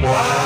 Yeah.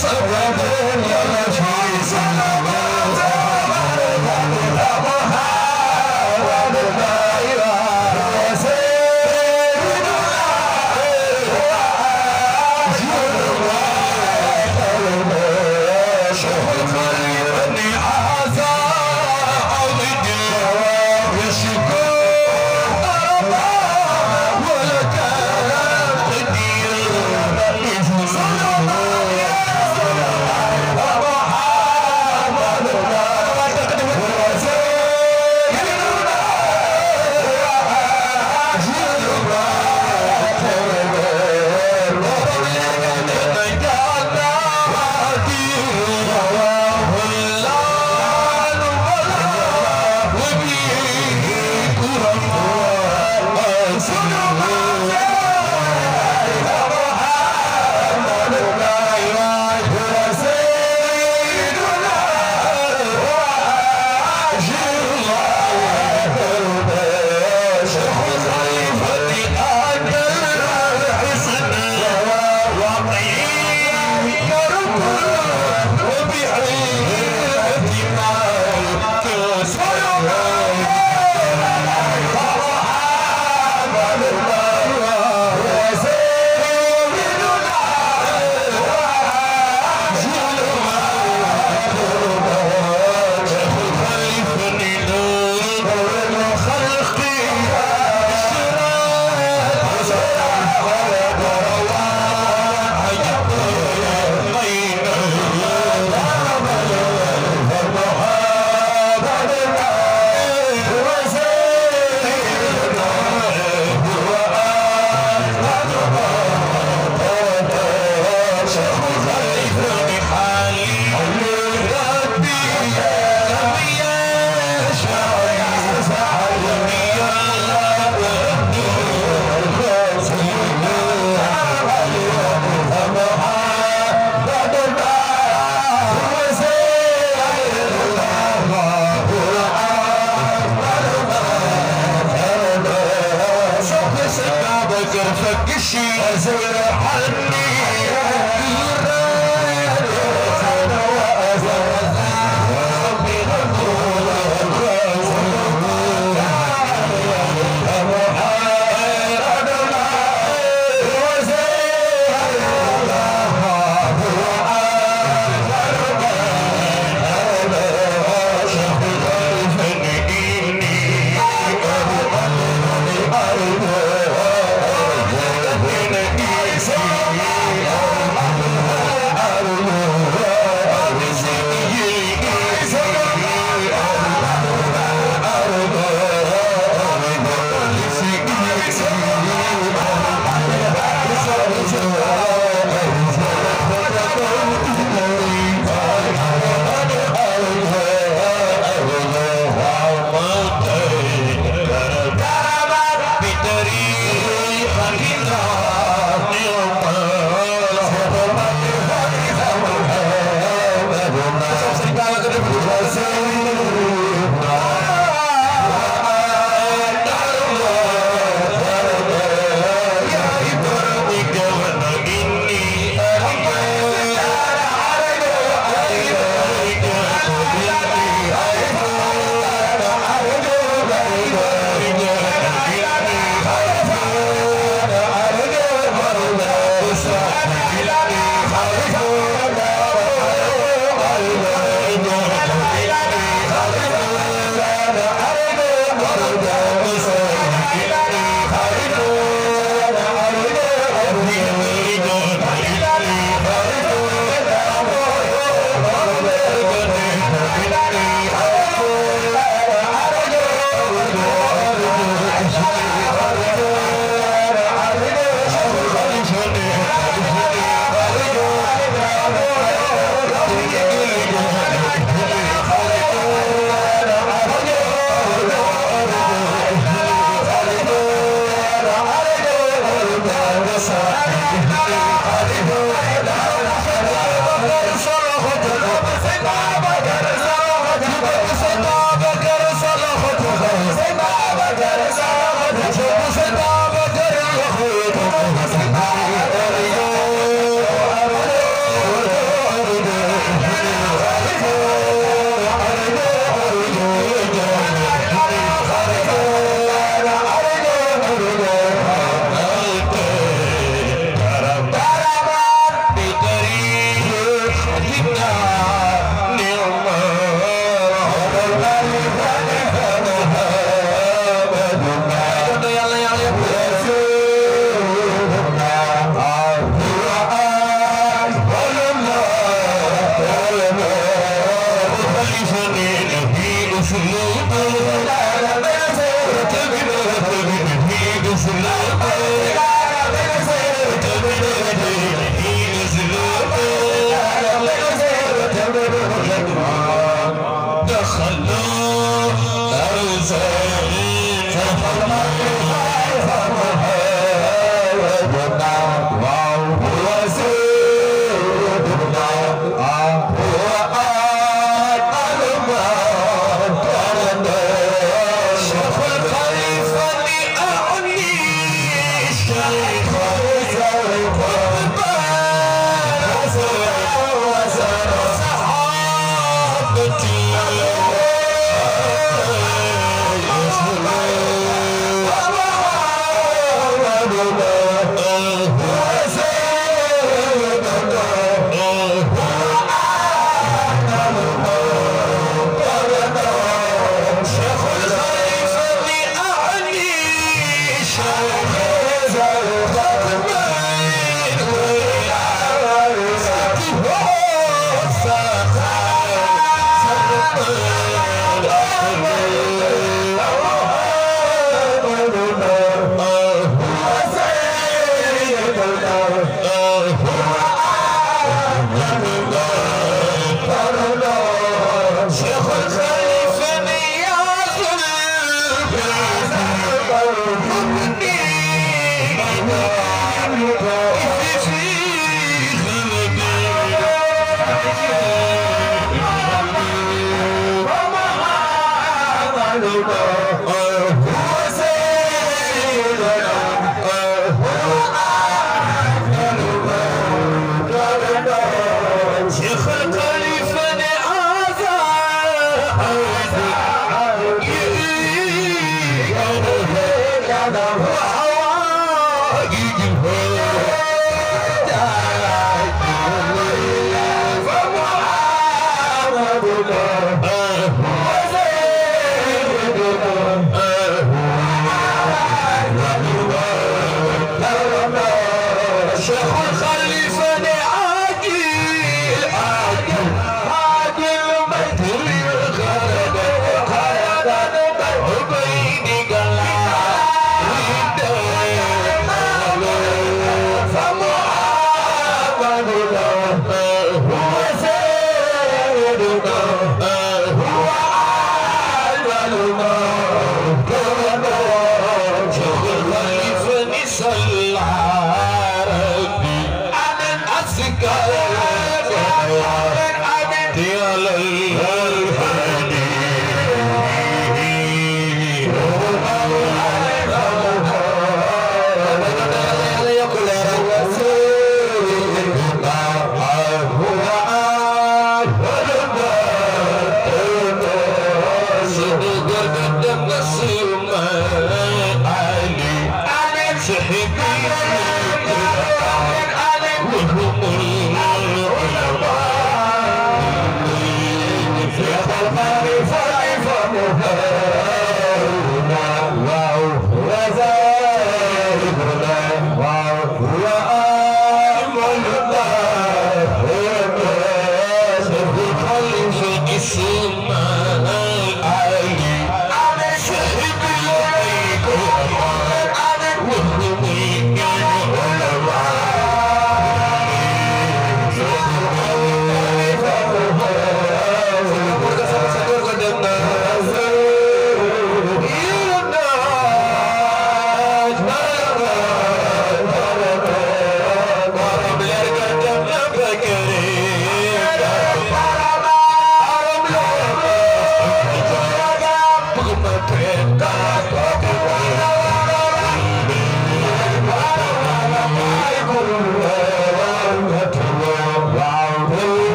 Come on.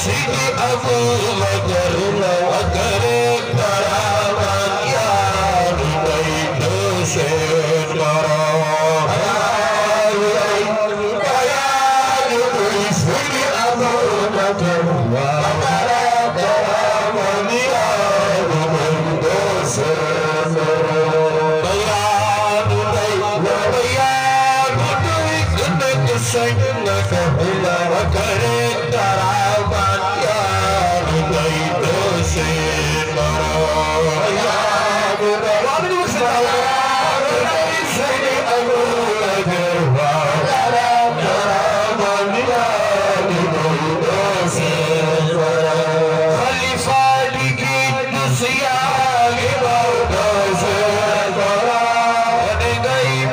سيدي أبو بكر وكر كرامات يا بيت سيدنا سيدي أبو بكر وكر كرامات يا بيت سيدنا سيدنا فهلا وكريم كرامات يا بيت سيدنا يا بيت سيدي أبو بكر وكريم كرامات يا بيت سيدنا خليفة لقيت صيام موت سيدنا ونقيم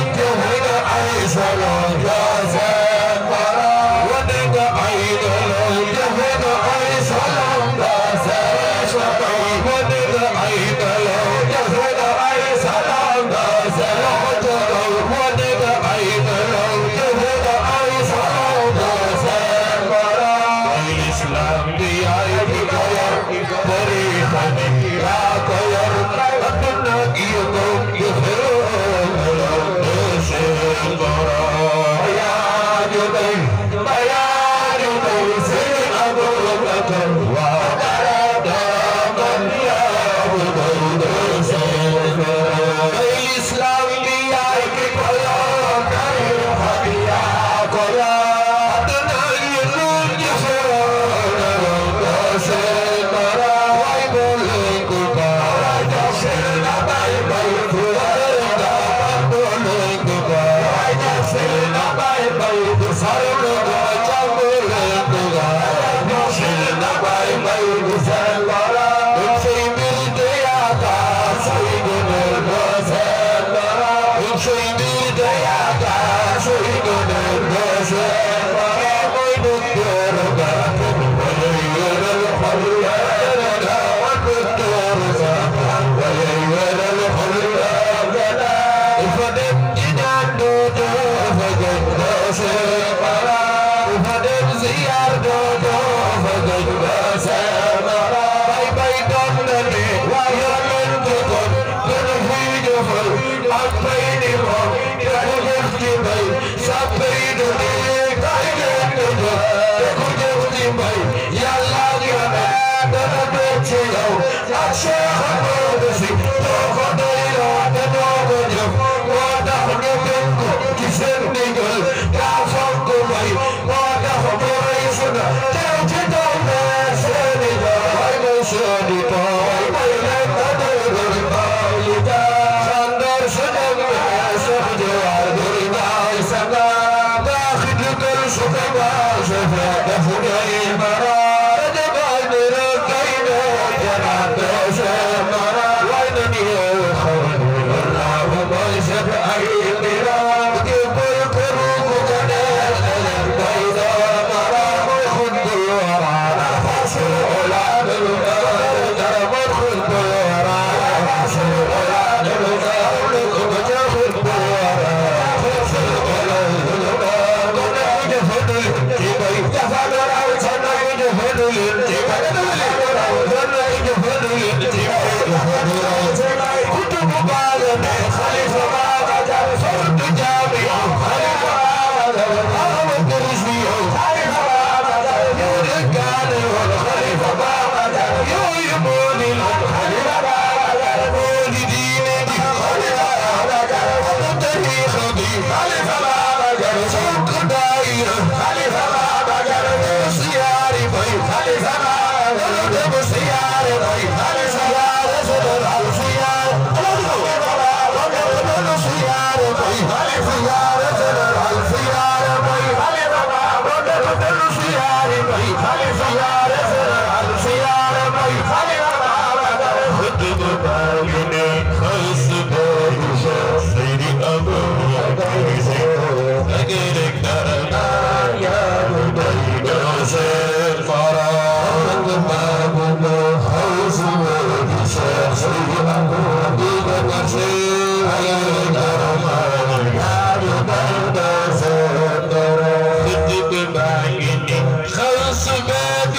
الوجه عيسى خلص بيت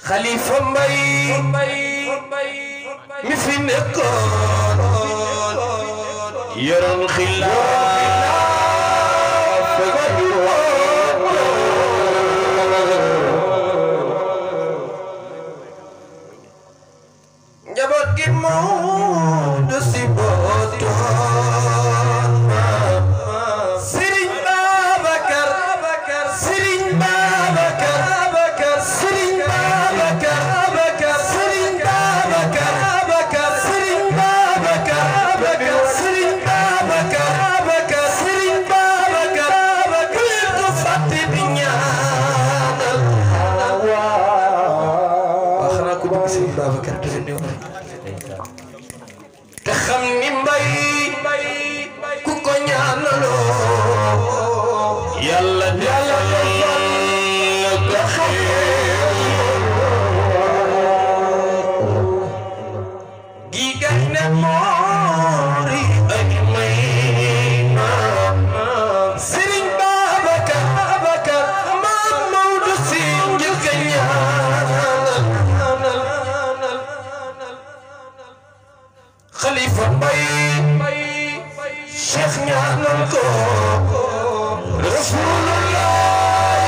Khalifa Mbaye mi fi nekkoon yoroon xilaafa gi njaboot gi moo du si bootoon Serigne Babacar Serigne Babacar Serigne Babacar Serigne Babacar Serigne Babacar Serigne Babacar Serigne Babacar ku leen ko fàtte di ñaanal wax naa ko bëgg Serigne Babacar dafa néew te xam ni Mbaye ku ko ñaanaloo yàlla gi gay ne moori ak may Serigne Babacar Maam Maodo Si njëkk a ñaanal Khalifa Mbaye Cheikh ñaanal ko Rasulullah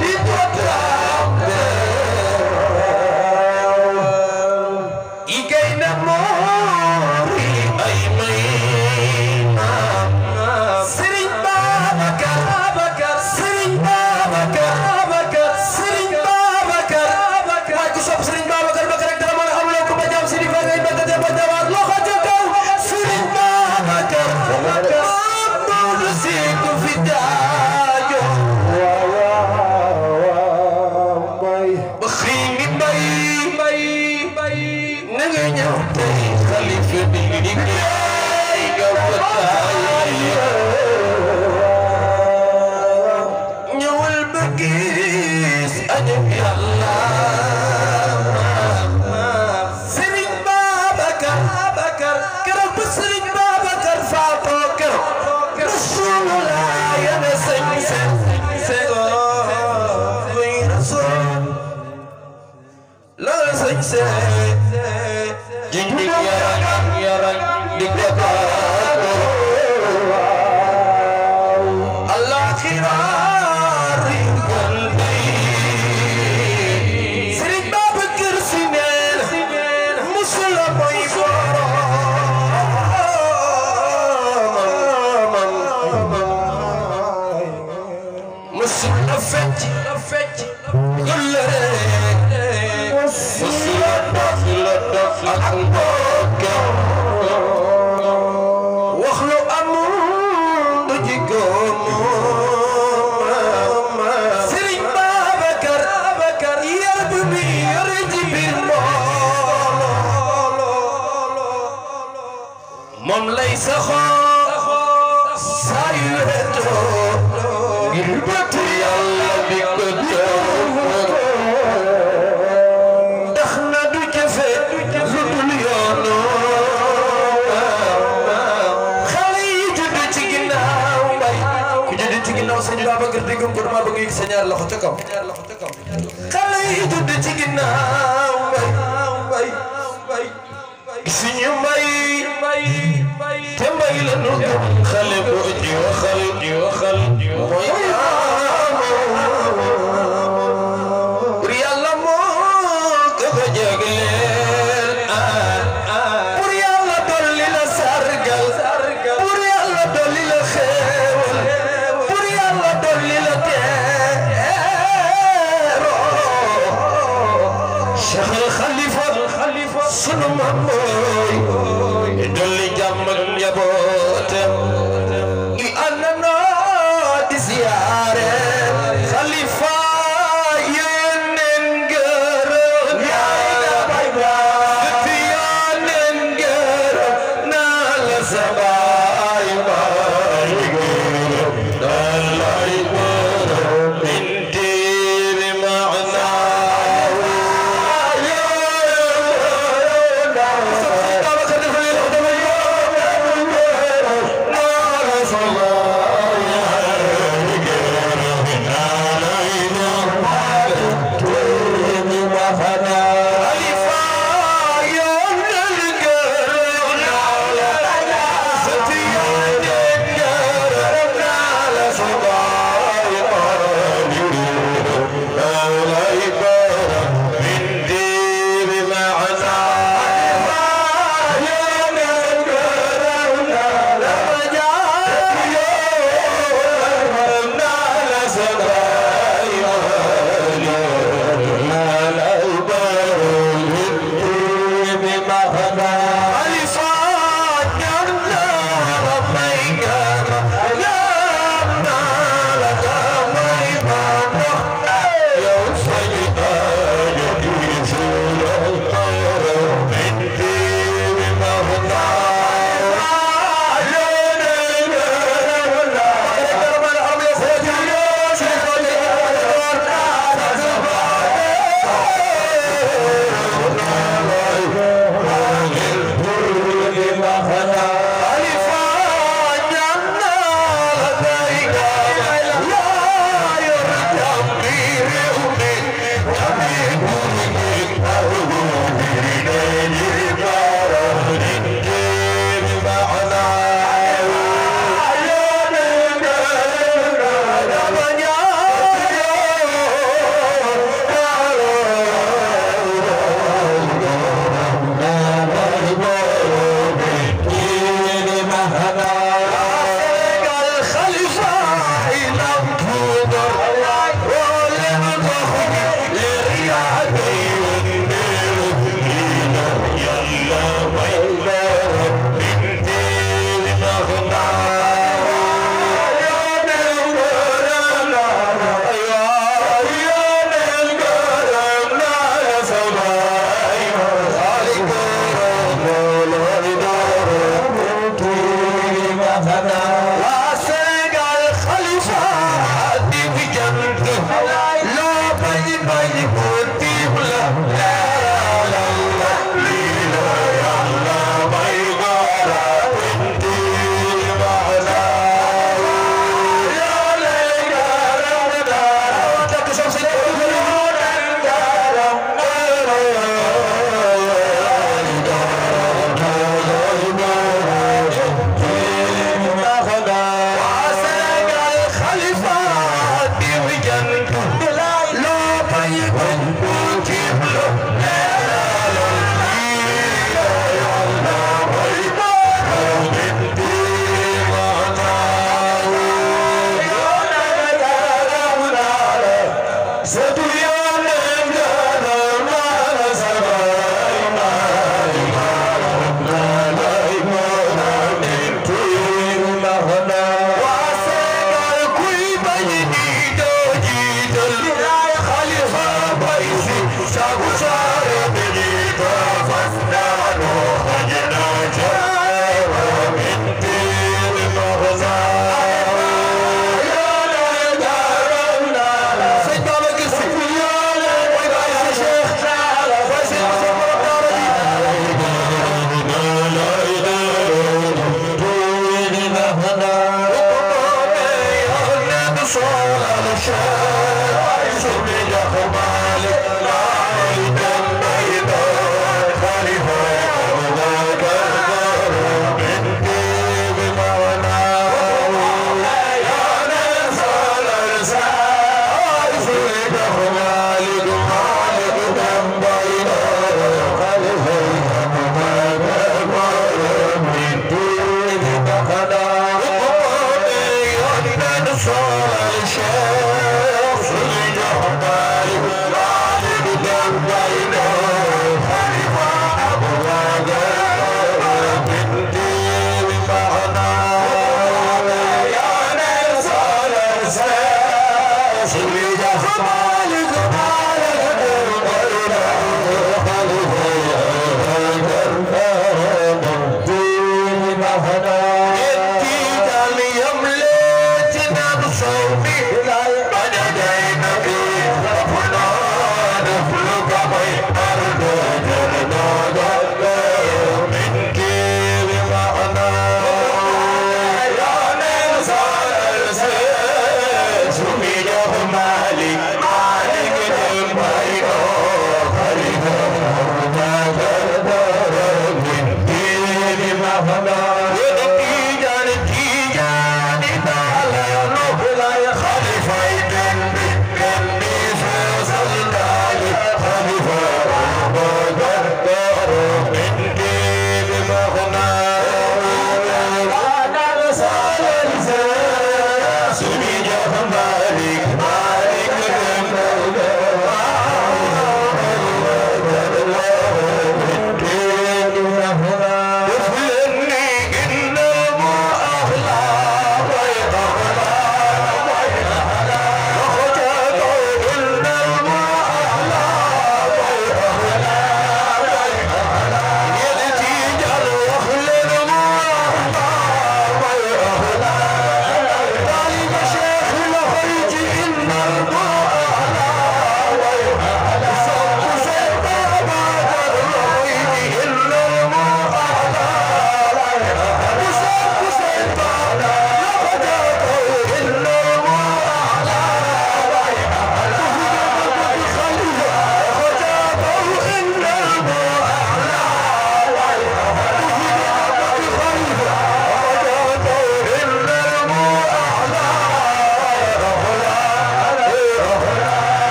di ko trampe i gay na moori ay may Serigne Babacar Serigne Babacar Serigne Babacar waaye ku sopp Serigne Babacar ba rek dara mën a am loo ko ba jam si di fa ngay ba te ba jawaat loxo ca kaw Serigne Babacar Maodo Si ku fi jaajo ba xëy ni Mbaye na nga ñëw tey Khalifa bi di ngay nga bataay ñëwal ba gis ajab yàlla Serigne Babacar keroog ba Serigne Babacar faatoo keroog Rasulullah yana sañ sego muy Rasul la sañ se jindig yaran dig dakato Allah khirari qalbi Serigne Babacar Si neen musula moy musula fecc gullere musula dof ak mbokk wax lu amul du jikkoom Serigne Babacar yar bu mi yor ci biir moom lay saxoo saa yu wetoo ngir bëtt yàlla bi ko ndax na du jëfe lu dul yoonu xale yi judd ci ginnaaw Mbaye ku judd ci ginnaaw Serigne Babacar déggam ko dama bëgg yëg sa ñaar loxo ca kaw xale yi judd ci ginnaaw Mbaye gisuñu Mbaye te Mbaye la nu gëm xale boo ji waxal mooy pour yàlla moo ko jagleel pour yàlla dolli la sargal pour yàlla dolli la xéewal pour yàlla dolli la teeroo Cheikh al Khalifa sunu maam mooy dolli jàmm ak njabootam i àndandoo di ziyaar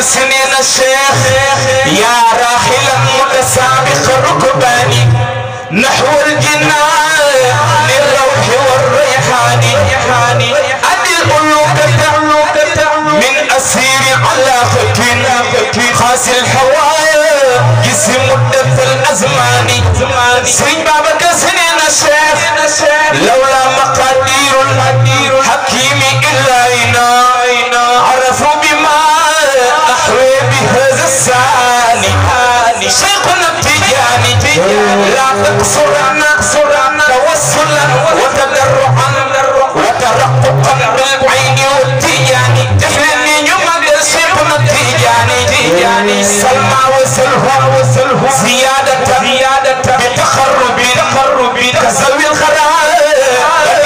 سنين الشيخ يا راحلا متسابق الركبان نحو الجنان للروح والريحان أدي علوك من أسير علاقة خاس الحوايا سرين بابك سنين الشيخ لولا مقادير الحكيم إلا إنا عرفوا بما أحوي بهذا الثاني شيخنا التجاني لا تقصرنا توسلا وتدرعا وترققا بالعين والتجاني تحلني يمد شيخنا التجاني سلمى وسلهم زيادة بتخرب كزوي الخرائط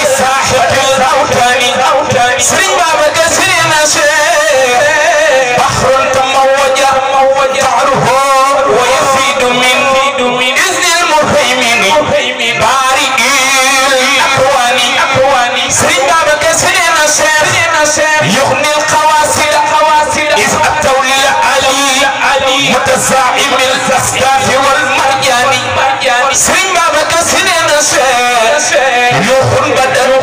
لساحق الأوتان سرين بابك سرين شيخ بحر تموج تعره ويفيد من إذن المهيمن بارئ الأكوان سرين بابك سرين شيخ يغني القواصد إذ أتوا للعلي متزاعم الأسداف والمرجان سرين بابك سرين شيخ يوخن بدر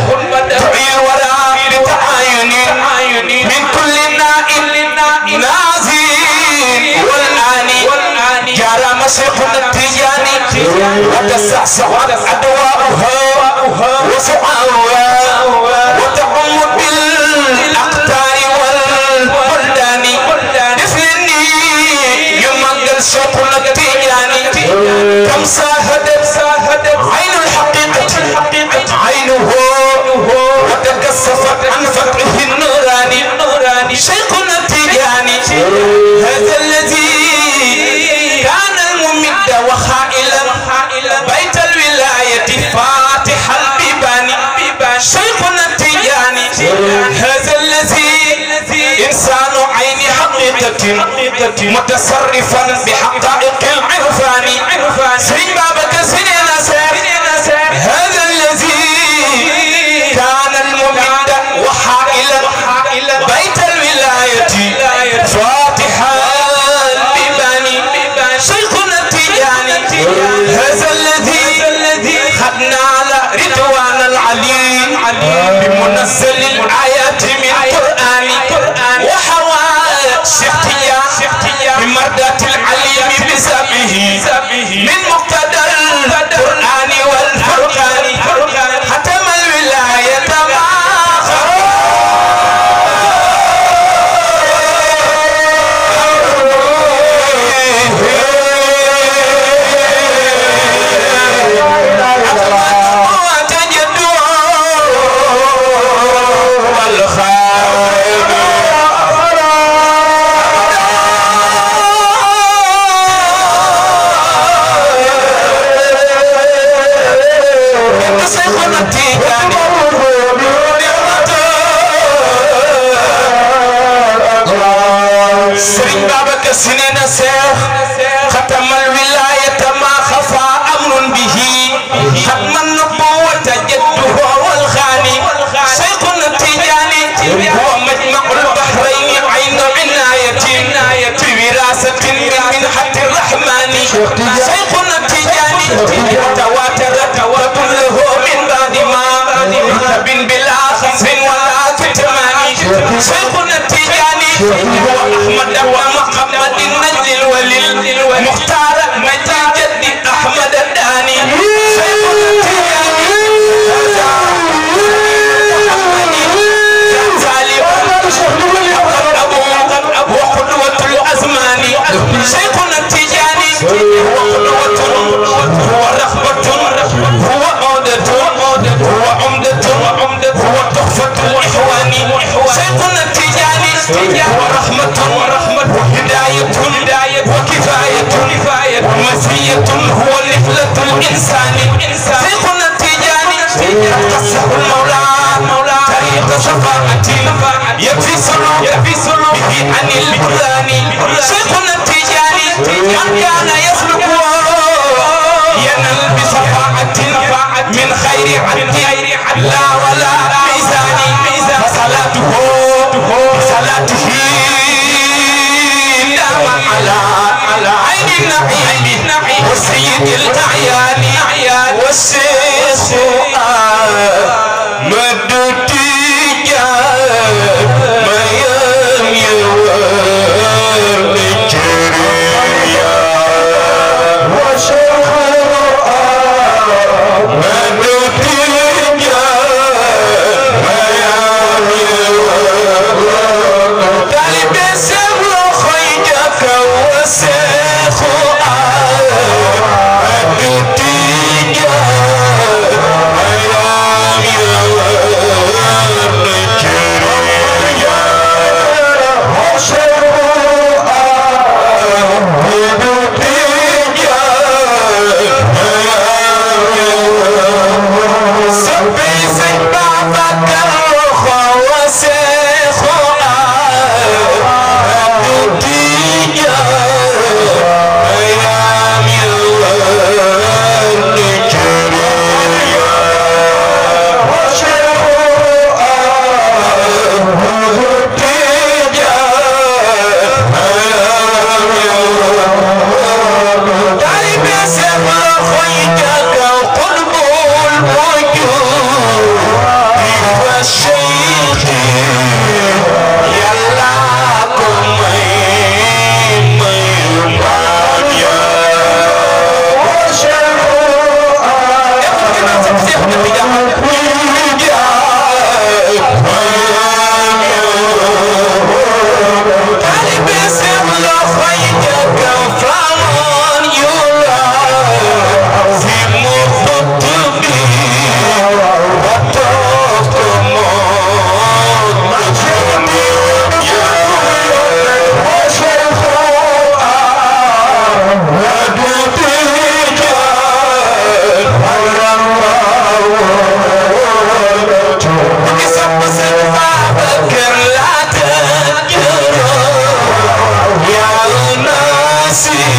تعي الورى بتعاين من كل نائل نازين والآني جرى مشيخنا التجاني وتسعسعت أدواؤها وسعاؤها وتعم بالأقطار والبلدان إثنني يمجل شيخنا التجاني كم ساهدت عين الحقيقة عينه وتكسفت عن فتحه النوراني شيخنا التجاني هذا الذي كان الممد وخائلا بيت الولاية فاتح البيبان شيخنا التجاني هذا الذي إنسان عين حقيقة متصرفا بحقائق العرفان سرين بابك سنين هذا الذي كان الممد وحائلا بيت الولاية فاتحا البيبان شيخنا التجاني هذا الذي خدنا على رضوان العلي بمنزل الآيات من القرآن وحوى شفتيا بمردات العليم بسبه من مقتدى القرآن والفرقان ختم الولاية ما سرين بابك سنين شيخ ختم الولاية ما خفى أمر به ختم النبوة جده والخاني شيخنا التجاني هو مجمع البحرين عين عناية بوراثة من حد الرحمن شيخنا التجاني تواترت له من بعد ما كتب بلا خسر ولا كتمان شيخنا التجاني هو أحمد بن محمد النجل الولي مختار نجل جد أحمد الداني شيخنا التجاني وقدوة الأزمان شيخنا التجاني هو قدوة هو رغبة هو عودة هو عمدة هو تحفة الإخوان شيخنا التجاني هو رحمة وهداية وكفاية ومزية هو نفلة الإنسان شيخنا التجاني قصه المولى طريق شفاعة يكفي سلوك به عن البطلان شيخنا التجاني من كان يسلك ينال بشفاعة من خير عبد لا ولا ميزان فصلاته دام على عين النعيم والسيد الأعيان والشيخ مبدو Sorry.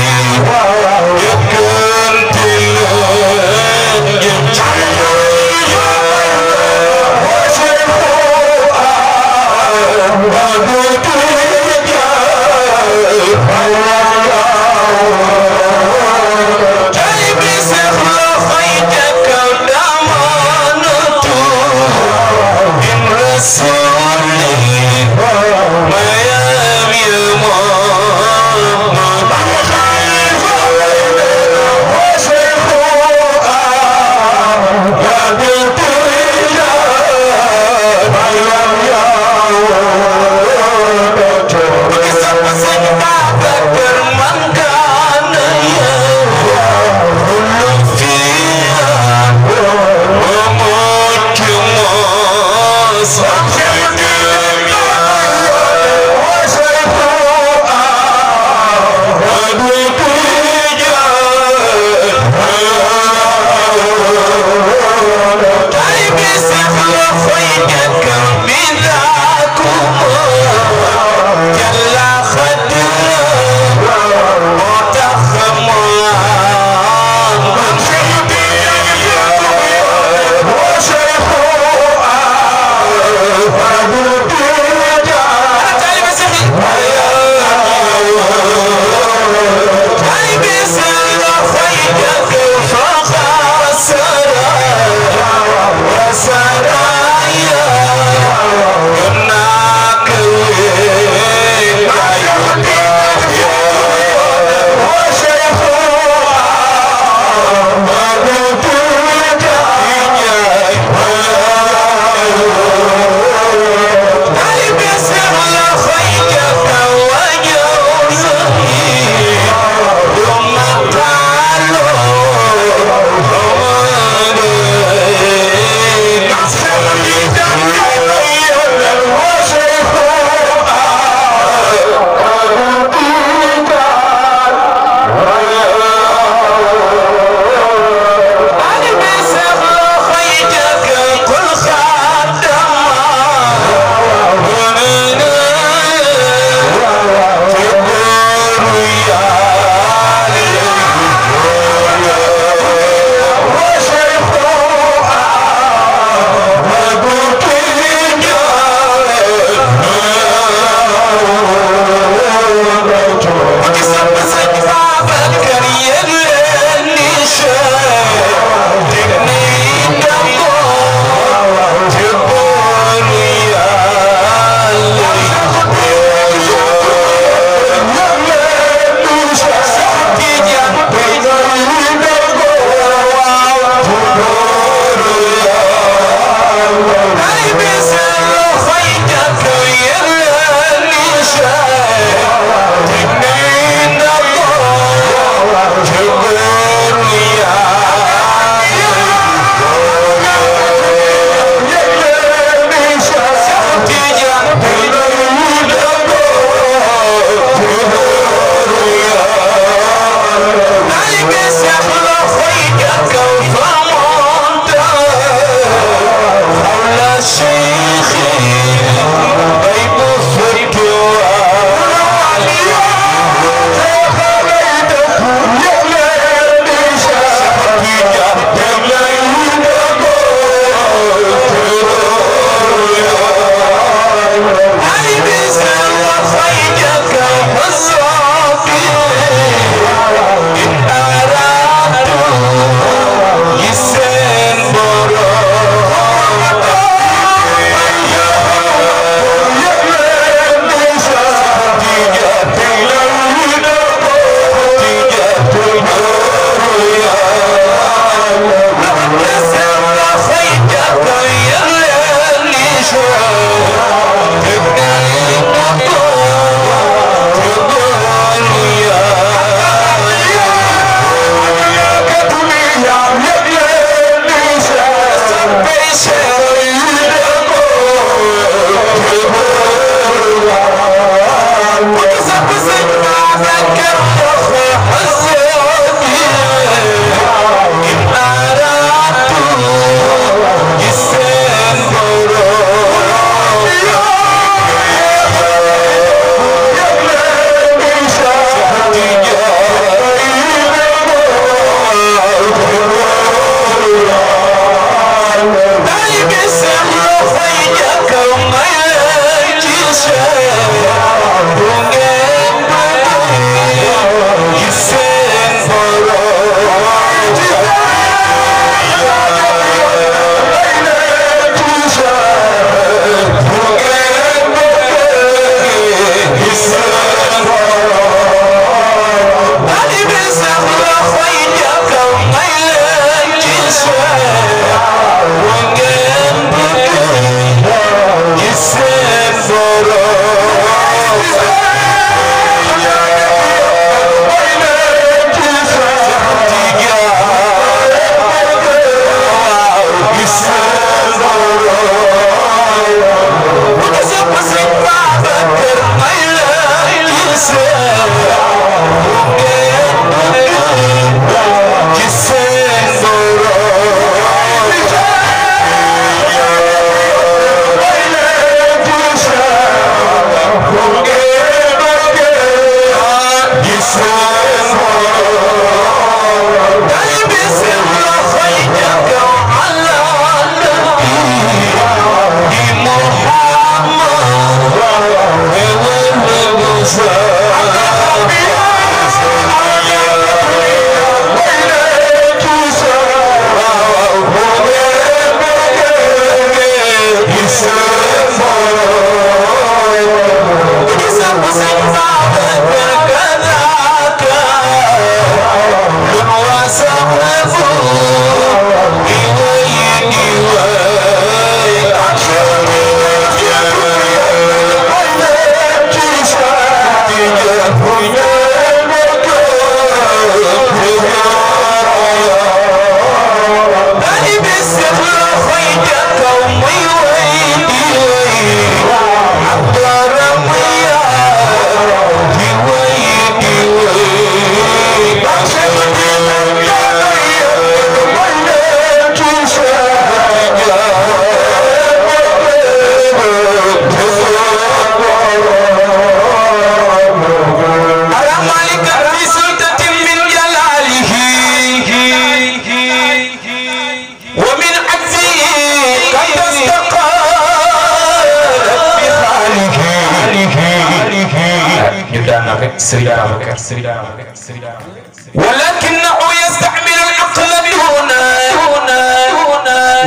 ولكنه يستعمل العقل دون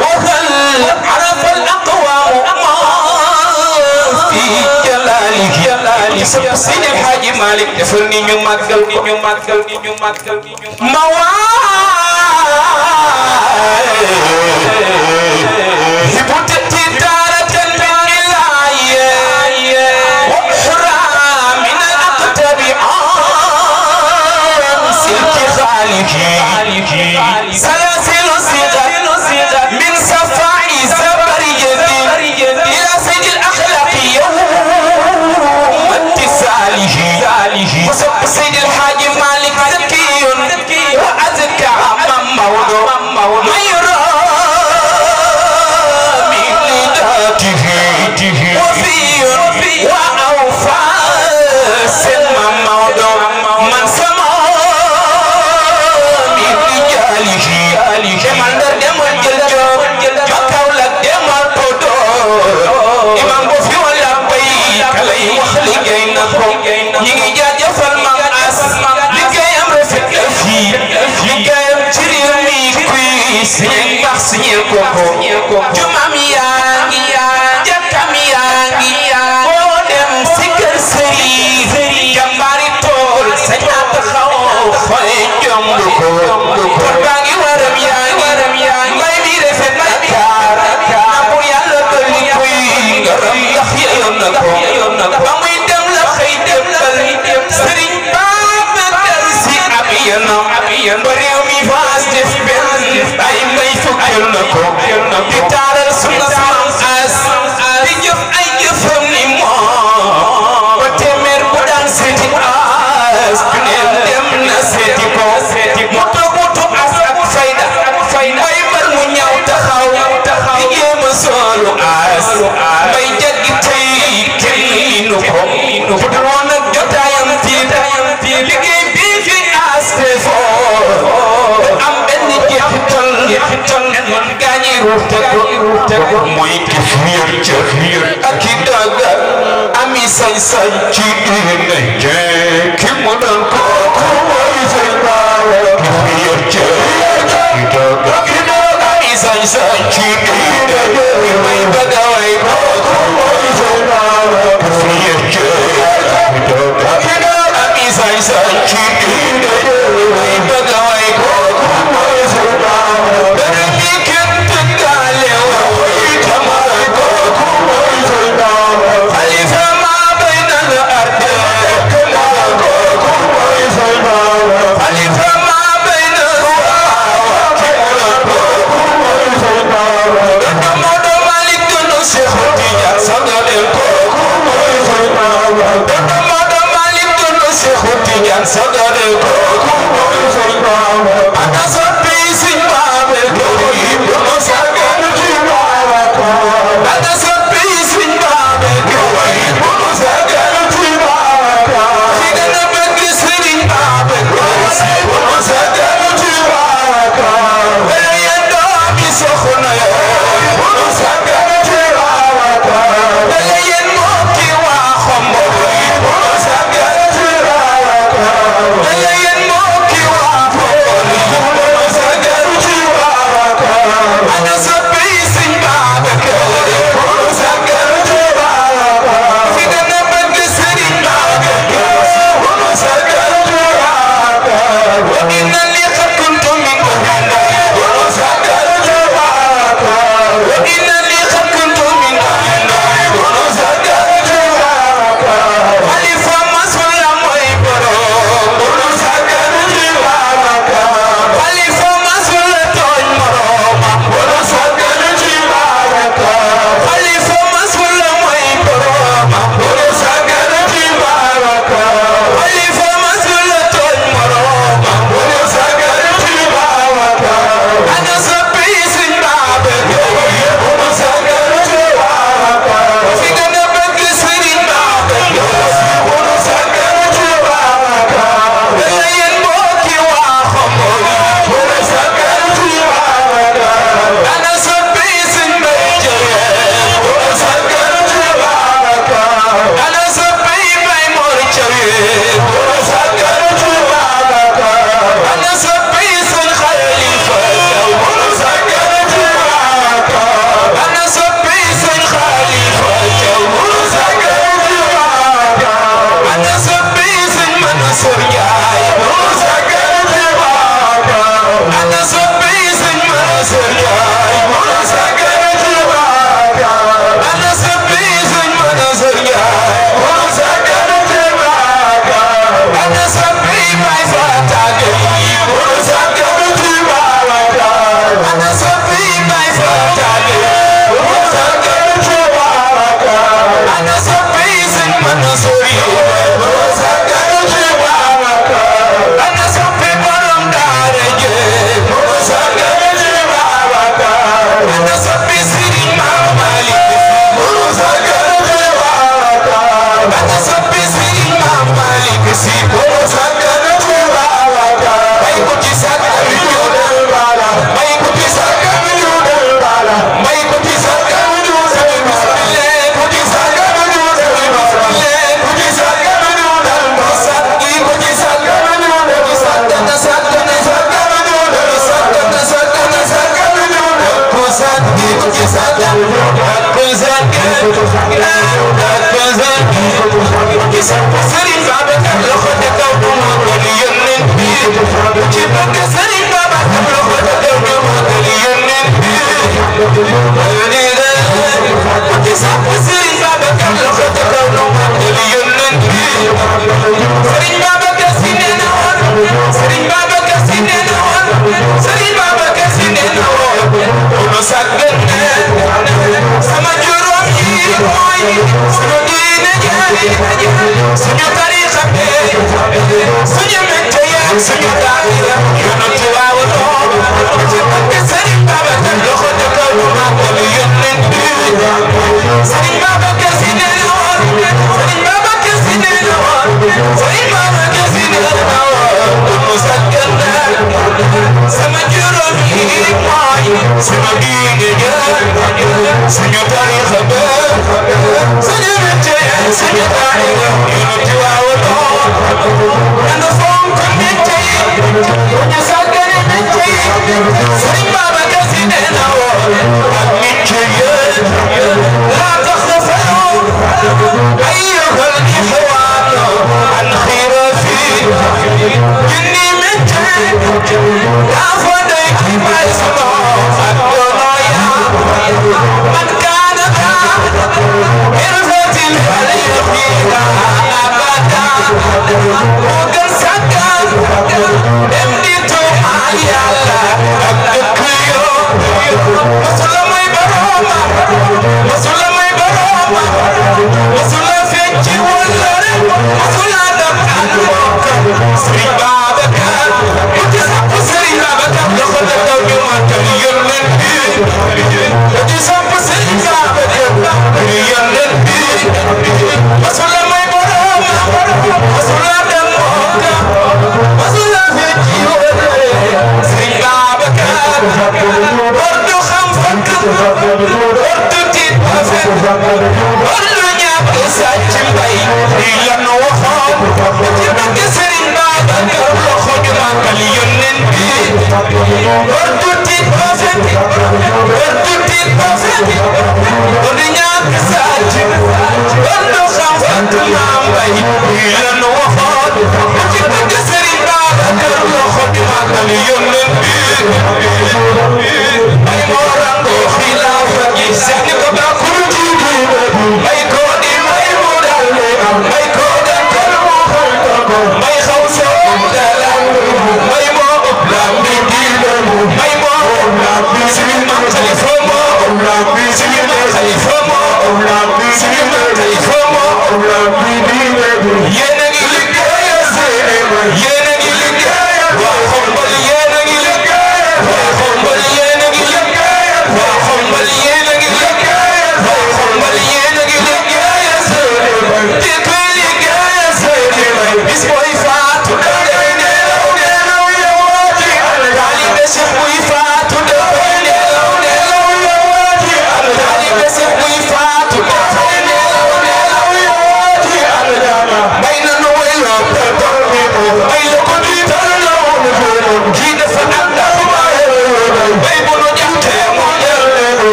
وهل عرف الأقوام في جلاله سيد الحاج مالك دفرني نماتكل سلاسل صيغة من صفاء زبرجة إلى سيد الأخلاق يوم اتصاله وصف سيد الحاج مالك ذكي وأزكى موضوع ما يرى من ذاته وفي وأوفى سلم موضوع من سمع Kemandar demal jeljob Makawlak demal podor Imam bu fi wala bay kalay wax liggéey na ko ñi ngi jaajëfal Mam As liggéeyam rafet la fii liggéeyam ci réew mi kuy siñe baax siñe ko jumaam yaa ngi jàkkam yaa ngi boo dem si kër sëriñ jàmbaari tool sañ na taxaw xoy jomb ko mooy ki fiir ak i daga ami sañ-sañ ci diine ki mu doon ko mooy sëñ Baaba ki fiir ki daga ami sañ-sañ ci diine may bëgga way ko mooy sëñ Baaba ki fiir ki daga ami sañ-sañ ci diine may bëgga way ko mooy sëñ Baaba Yeah.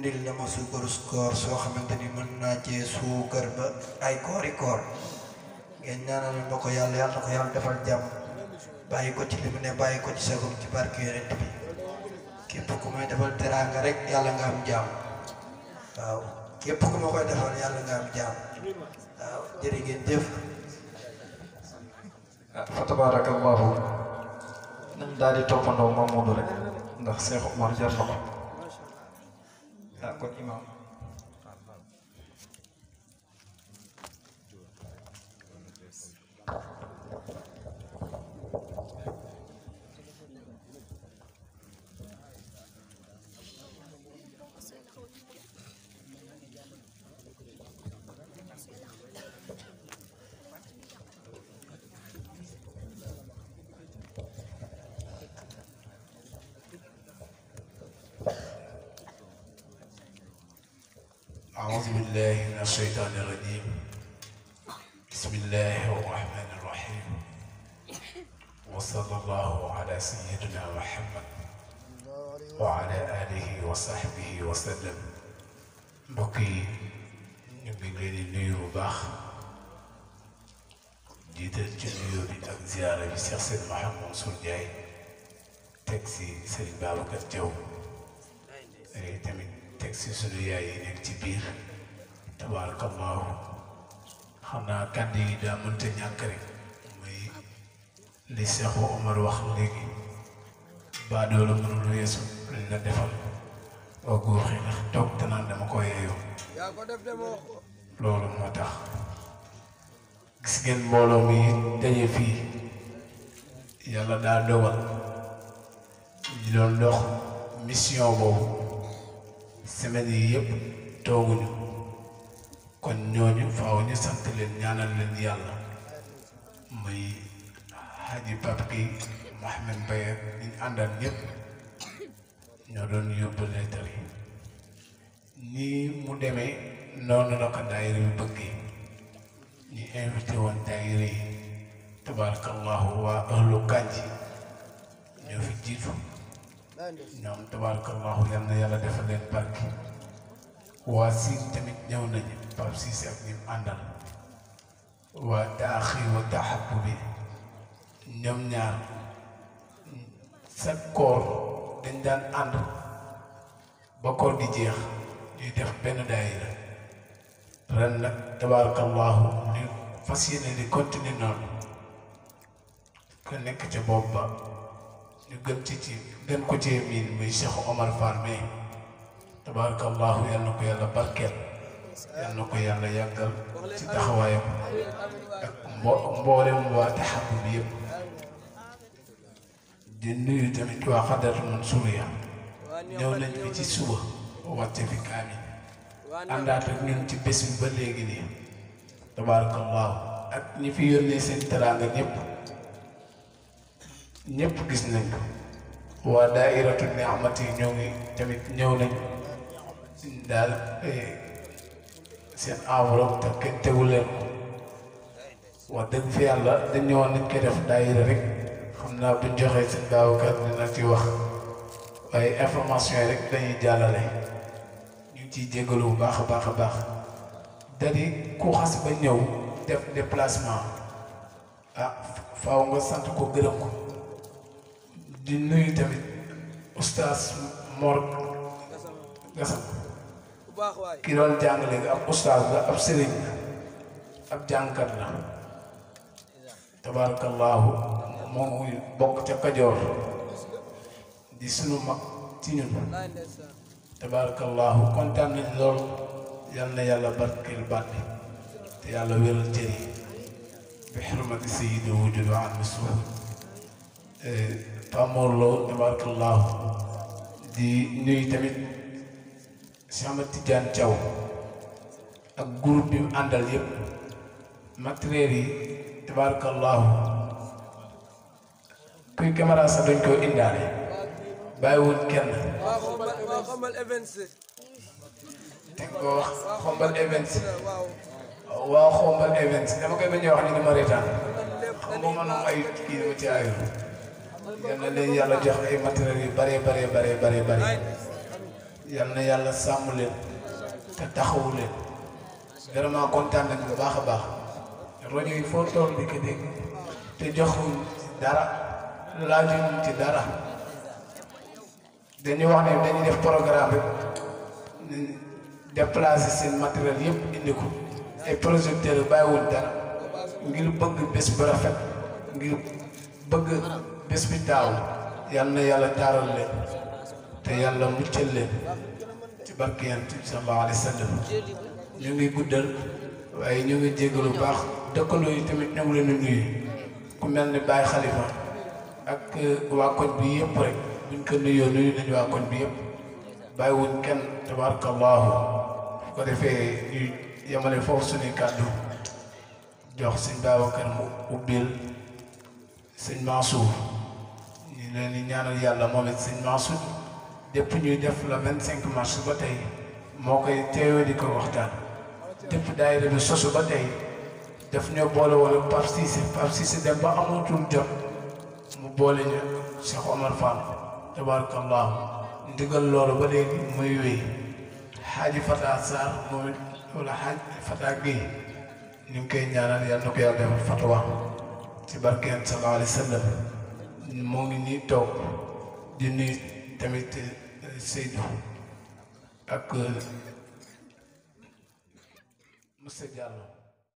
andil na ma suukaru koor soo xamante ni mën naa cee suukar ba ay koori koor ngeen ñaanal ma ko yàlla yàlla na ko yàlla defal jàmm bàyyi ko ci li mu ne bàyyi ko ci sagum ci barke yonent bi képp ku may defal teraanga rek yàlla nga am jàmm waaw képp ku ma koy defal yàlla nga am jàmm waaw jërë ngeen jëf. fa tabarakallahu nañ daal di toppandoo Mamadou rek ndax Cheikh Omar jar na ko kon imam أعوذ بالله من الشيطان الرجيم بسم الله الرحمن الرحيم وصلى الله على سيدنا محمد وعلى آله وصحبه وسلم بقي نبي نيو باخ جيتال ci nuyu bi ak ziyaara bi Cheikh Seydi Mouhamed Mansour Ndiaye teg si Serigne Babacar Diaw tamit teg si sunu yaay yi nekk ci biir tabaarakallaahu xam naa kàddu yi daa mënta ñàkk rek muy li Cheikh Omar wax léegi ba doolu mënul weesu luñ la defal oo góoxi ndax toog te naan dama ko yeeyoo loolu moo tax gis ngeen mbooloo mi daje fii yàlla daa dogal ñu doon dox mission boobu semaine yi yëpp tooguñu kon ñooñu faaw ñu sant leen ñaanal leen yàlla muy Haji Pape Gueye Mohamed Mbaye ñu àndal ñëpp ñoo doon yóbbu leetar yi nii mu demee noonu la ko daayira bi bëggee ñu invité woon daayira yi tabarakallahu waa ahlu Kànji ñoo fi jiitu ñoom tabarakallahu yal na yàlla defal leen barke waa Siin tamit ñëw nañu Pape Cissé ak ñi mu àndal waa taaxi wa taxabu bi ñoom ñaar sa koor dañ daan ànd ba koor di jeex ñuy def benn daayira ren nag tabarakallahu ñu fas yéene di continuer noonu ku nekk ca bopp ba ñu gën ko ci miin muy Cheikh Omar Fall mais tabarakallahu yal na ko yàlla barkeel yal na ko yàlla yàggal ci taxawaayam ak mboolem waa taxabu bi yëpp di nuyu tamit waa Xadaratu Mansuuriya ñëw nañ bi ci suba wàcce fi kaamil àndaat ak ñun ci bés bi ba léegi nii tabarakallahu ak ñi fi yónnee seen teraanga ñëpp gis nañ ko waa daairatu Ni'mati ñoo ngi tamit ñëw nañ daal seen enveloppe te kenn tegu leen ko wax dëgg fi yàlla dañ ñëwoon nañ koy def daayira rek xam naa buñ joxee seen Babacar dina ci wax waaye information yi rek dañuy jàllale ñu ngi ciy jégalu bu baax a baax a baax dadi ku xas ba ñëw def déplacement faaw nga sant ko gërëm ko di nuyu tamit oustaz Mor Gassam ki doon jàng léegi ab oustaz la ab sëriñ la ab jàngkat la tabarakallahu moom muy bokk ca Kajoor di sunu mag ci ñun tabarakallahu kontaan nañ lool yal na yàlla barkeel baat bi te yàlla wéral cëri bi xurmati sayyidil wujud wa an suhud Pamorlo tabarakallahu di nuyu tamit Cheikh Ahmed Tidiane Thiaw ak groupe bi mu àndal yëpp matériel yi tabarakallahu kuy caméra sax dañ ko indaale bàyyiwul kenn te ko wax Xombal Events waaw Xombal Events dama koy bañ a wax ni dama reetaan xam nga man ay kii dama ci aayul yal na leen yàlla jox ay matériel yu bare yal na yàlla sàmm leen te taxawu leen vraiment kontaan nañ bu baax a baax rajo yi foo toll di ko dégg te joxuñ ci dara laajuñ ci dara dañuy wax ne dañuy def programme rek déplacer seen matériel yëpp indi ko ay projecteurs bàyyiwuñ dara ngir bëgg bés bu rafet ngir bëgg bés bi taaw yal na yàlla taaral leen te yàlla muccal leen ci barke Yonent bi sallallahu alayhi wa sallam ñu ngi guddal waaye ñu ngi jégalu baax dëkkandoo yi tamit ñu ngi leen di nuyu ku mel ni Baye Khalifa ak waa koñ bi yëpp rek buñ ko nuyoo nuyu nañu waa koñ bi yëpp bàyyiwuñ kenn tabarakallahu fu ko defee ñu yemale foofu suñuy kàddu jox sëñ Babacar mu ubbil sëñ Mansour ñu leen di ñaanal yàlla moom it sëñ Mansour depuis ñuy def le 25 mars ba tey moo koy teewee di ko waxtaan depuis daayira bi sosu ba tey daf ñoo boole wala Pape Cissé dem ba amatul jot mu boole ñu Cheikh Omar Fall tabarakallahu ndigal loolu ba léegi muy wéy Xaaji Fata Sarr moom it wala Xaaji Fata Guèye ñu ngi koy ñaanal yàlla na ko yàlla defal fatwa ci barkeen sallallahu alayhi wa sallam moo ngi nii toog di nuyu tamit Seydou ak monsieur Diallo